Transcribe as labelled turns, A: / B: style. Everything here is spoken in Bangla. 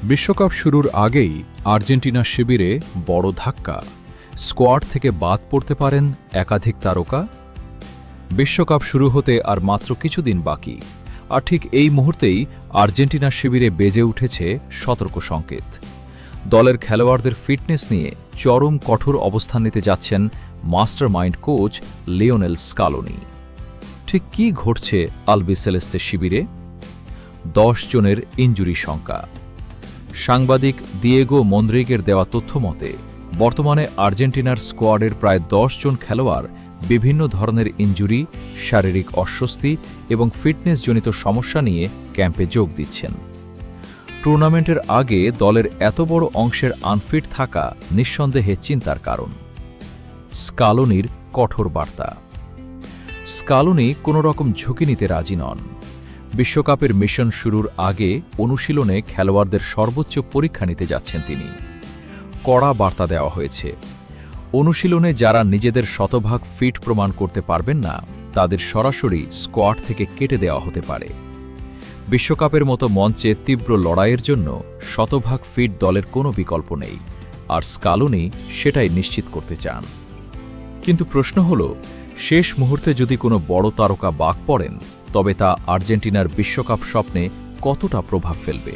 A: বিশ্বকাপ শুরুর আগেই আর্জেন্টিনা শিবিরে বড় ধাক্কা। স্কোয়াড থেকে বাদ পড়তে পারেন একাধিক তারকা। বিশ্বকাপ শুরু হতে আর মাত্র কিছুদিন বাকি, আর ঠিক এই মুহূর্তেই আর্জেন্টিনা শিবিরে বেজে উঠেছে সতর্ক সংকেত। দলের খেলোয়াড়দের ফিটনেস নিয়ে চরম কঠোর অবস্থান নিতে যাচ্ছেন মাস্টারমাইন্ড কোচ লিওনেল স্কালোনি। ঠিক কী ঘটছে আলবিসেলেস্তে শিবিরে? 10 জনের ইনজুরি শঙ্কা। সাংবাদিক দিয়েগো মন্দ্রিগের দেওয়া তথ্য মতে বর্তমানে আর্জেন্টিনার স্কোয়াডের প্রায় 10 জন খেলোয়াড় বিভিন্ন ধরনের ইনজুরি, শারীরিক অস্বস্তি এবং ফিটনেসজনিত সমস্যা নিয়ে ক্যাম্পে যোগ দিচ্ছেন। টুর্নামেন্টের আগে দলের এত বড় অংশের আনফিট থাকা নিঃসন্দেহে চিন্তার কারণ। স্কালোনির কঠোর বার্তা। স্কালোনি কোনো রকম ঝুঁকি নিতে রাজি নন। বিশ্বকাপের মিশন শুরুর আগে অনুশীলনে খেলোয়াড়দের সর্বোচ্চ পরীক্ষা নিতে যাচ্ছেন তিনি। কড়া বার্তা দেওয়া হয়েছে, অনুশীলনে যারা নিজেদের শতভাগ ফিট প্রমাণ করতে পারবেন না তাদের সরাসরি স্কোয়াড থেকে কেটে দেওয়া হতে পারে। বিশ্বকাপের মতো মঞ্চে তীব্র লড়াইয়ের জন্য শতভাগ ফিট দলের কোনো বিকল্প নেই, আর স্কালোনি সেটাই নিশ্চিত করতে চান। কিন্তু প্রশ্ন হল, শেষ মুহূর্তে যদি কোনো বড় তারকা বাদ পড়েন তবে তা আর্জেন্টিনার বিশ্বকাপ স্বপ্নে কতটা প্রভাব ফেলবে?